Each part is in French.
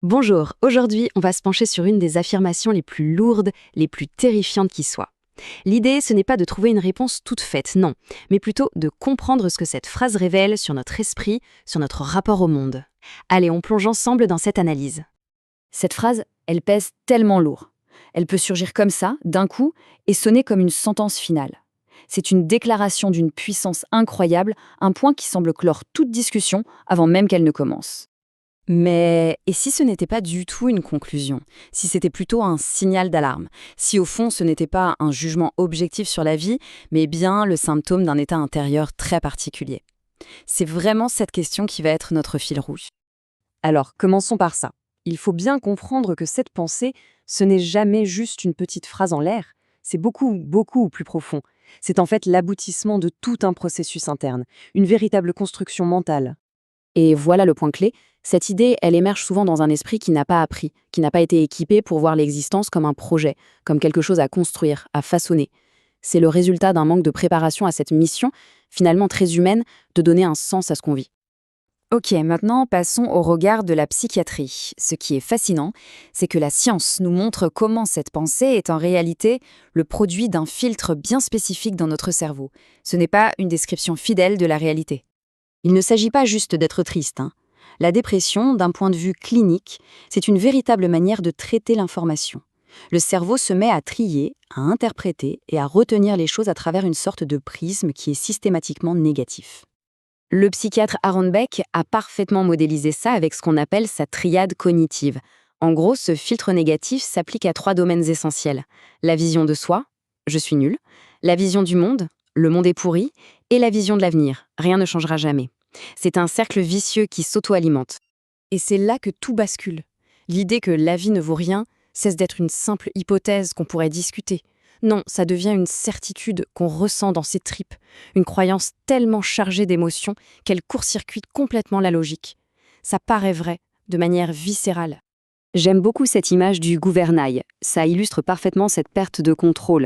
Bonjour, aujourd'hui on va se pencher sur une des affirmations les plus lourdes, les plus terrifiantes qui soient. L'idée, ce n'est pas de trouver une réponse toute faite, non, mais plutôt de comprendre ce que cette phrase révèle sur notre esprit, sur notre rapport au monde. Allez, on plonge ensemble dans cette analyse. Cette phrase, elle pèse tellement lourd. Elle peut surgir comme ça, d'un coup, et sonner comme une sentence finale. C'est une déclaration d'une puissance incroyable, un point qui semble clore toute discussion avant même qu'elle ne commence. Mais et si ce n'était pas du tout une conclusion? Si c'était plutôt un signal d'alarme? Si au fond ce n'était pas un jugement objectif sur la vie, mais bien le symptôme d'un état intérieur très particulier? C'est vraiment cette question qui va être notre fil rouge. Alors, commençons par ça. Il faut bien comprendre que cette pensée, ce n'est jamais juste une petite phrase en l'air, c'est beaucoup, beaucoup plus profond. C'est en fait l'aboutissement de tout un processus interne, une véritable construction mentale. Et voilà le point clé, cette idée, elle émerge souvent dans un esprit qui n'a pas appris, qui n'a pas été équipé pour voir l'existence comme un projet, comme quelque chose à construire, à façonner. C'est le résultat d'un manque de préparation à cette mission, finalement très humaine, de donner un sens à ce qu'on vit. Ok, maintenant passons au regard de la psychiatrie. Ce qui est fascinant, c'est que la science nous montre comment cette pensée est en réalité le produit d'un filtre bien spécifique dans notre cerveau. Ce n'est pas une description fidèle de la réalité. Il ne s'agit pas juste d'être triste, hein. La dépression, d'un point de vue clinique, c'est une véritable manière de traiter l'information. Le cerveau se met à trier, à interpréter et à retenir les choses à travers une sorte de prisme qui est systématiquement négatif. Le psychiatre Aaron Beck a parfaitement modélisé ça avec ce qu'on appelle sa triade cognitive. En gros, ce filtre négatif s'applique à 3 domaines essentiels. La vision de soi, je suis nul, la vision du monde, le monde est pourri, et la vision de l'avenir, rien ne changera jamais. C'est un cercle vicieux qui s'auto-alimente. Et c'est là que tout bascule. L'idée que la vie ne vaut rien cesse d'être une simple hypothèse qu'on pourrait discuter. Non, ça devient une certitude qu'on ressent dans ses tripes, une croyance tellement chargée d'émotions qu'elle court-circuite complètement la logique. Ça paraît vrai, de manière viscérale. J'aime beaucoup cette image du gouvernail. Ça illustre parfaitement cette perte de contrôle.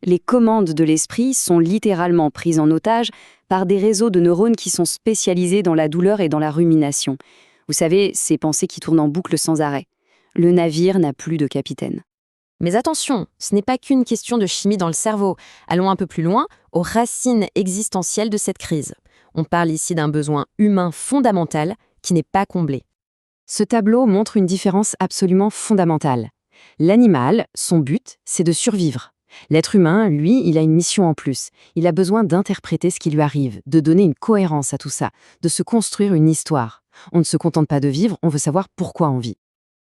Les commandes de l'esprit sont littéralement prises en otage par des réseaux de neurones qui sont spécialisés dans la douleur et dans la rumination. Vous savez, ces pensées qui tournent en boucle sans arrêt. Le navire n'a plus de capitaine. Mais attention, ce n'est pas qu'une question de chimie dans le cerveau. Allons un peu plus loin, aux racines existentielles de cette crise. On parle ici d'un besoin humain fondamental qui n'est pas comblé. Ce tableau montre une différence absolument fondamentale. L'animal, son but, c'est de survivre. L'être humain, lui, il a une mission en plus. Il a besoin d'interpréter ce qui lui arrive, de donner une cohérence à tout ça, de se construire une histoire. On ne se contente pas de vivre, on veut savoir pourquoi on vit.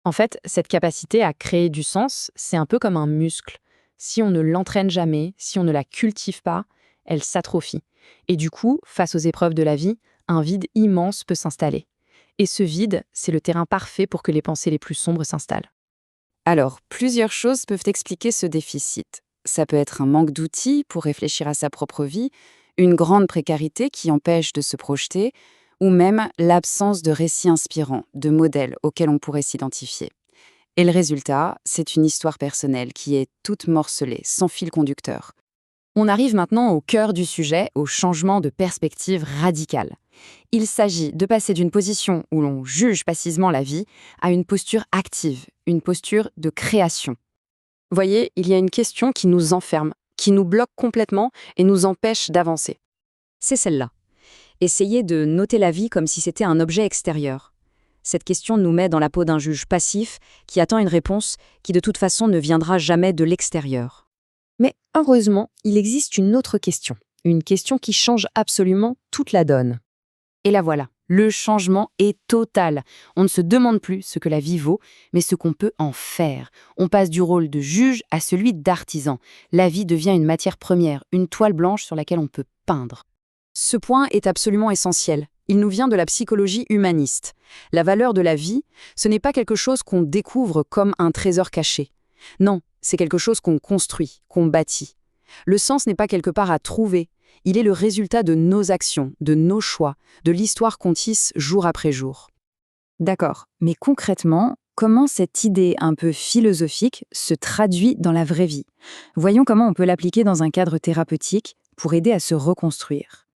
En fait, cette capacité à créer du sens, c'est un peu comme un muscle. Si on ne l'entraîne jamais, si on ne la cultive pas, elle s'atrophie. Et du coup, face aux épreuves de la vie, un vide immense peut s'installer. Et ce vide, c'est le terrain parfait pour que les pensées les plus sombres s'installent. Alors, plusieurs choses peuvent expliquer ce déficit. Ça peut être un manque d'outils pour réfléchir à sa propre vie, une grande précarité qui empêche de se projeter, ou même l'absence de récits inspirants, de modèles auxquels on pourrait s'identifier. Et le résultat, c'est une histoire personnelle qui est toute morcelée, sans fil conducteur. On arrive maintenant au cœur du sujet, au changement de perspective radicale. Il s'agit de passer d'une position où l'on juge passivement la vie à une posture active, une posture de création. Voyez, il y a une question qui nous enferme, qui nous bloque complètement et nous empêche d'avancer. C'est celle-là. Essayez de noter la vie comme si c'était un objet extérieur. Cette question nous met dans la peau d'un juge passif qui attend une réponse qui de toute façon ne viendra jamais de l'extérieur. Mais heureusement, il existe une autre question. Une question qui change absolument toute la donne. Et la voilà. Le changement est total. On ne se demande plus ce que la vie vaut, mais ce qu'on peut en faire. On passe du rôle de juge à celui d'artisan. La vie devient une matière première, une toile blanche sur laquelle on peut peindre. Ce point est absolument essentiel. Il nous vient de la psychologie humaniste. La valeur de la vie, ce n'est pas quelque chose qu'on découvre comme un trésor caché. Non, c'est quelque chose qu'on construit, qu'on bâtit. Le sens n'est pas quelque part à trouver. Il est le résultat de nos actions, de nos choix, de l'histoire qu'on tisse jour après jour. D'accord, mais concrètement, comment cette idée un peu philosophique se traduit dans la vraie vie? Voyons comment on peut l'appliquer dans un cadre thérapeutique pour aider à se reconstruire.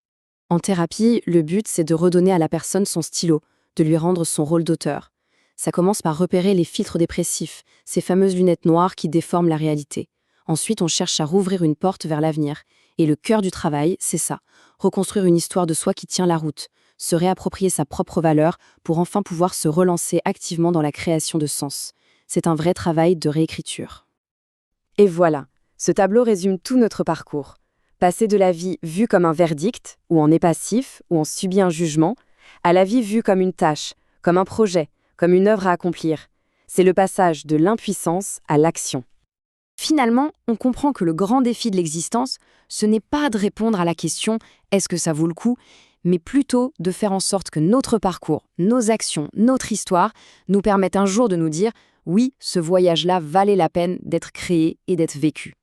En thérapie, le but, c'est de redonner à la personne son stylo, de lui rendre son rôle d'auteur. Ça commence par repérer les filtres dépressifs, ces fameuses lunettes noires qui déforment la réalité. Ensuite, on cherche à rouvrir une porte vers l'avenir. Et le cœur du travail, c'est ça. Reconstruire une histoire de soi qui tient la route, se réapproprier sa propre valeur pour enfin pouvoir se relancer activement dans la création de sens. C'est un vrai travail de réécriture. Et voilà, ce tableau résume tout notre parcours. Passer de la vie vue comme un verdict, où on est passif, où on subit un jugement, à la vie vue comme une tâche, comme un projet, comme une œuvre à accomplir. C'est le passage de l'impuissance à l'action. Finalement, on comprend que le grand défi de l'existence, ce n'est pas de répondre à la question « est-ce que ça vaut le coup ?», mais plutôt de faire en sorte que notre parcours, nos actions, notre histoire nous permettent un jour de nous dire « oui, ce voyage-là valait la peine d'être créé et d'être vécu ».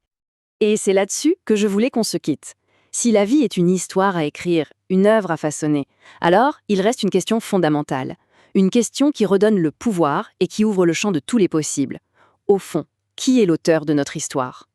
Et c'est là-dessus que je voulais qu'on se quitte. Si la vie est une histoire à écrire, une œuvre à façonner, alors il reste une question fondamentale. Une question qui redonne le pouvoir et qui ouvre le champ de tous les possibles. Au fond, qui est l'auteur de notre histoire ?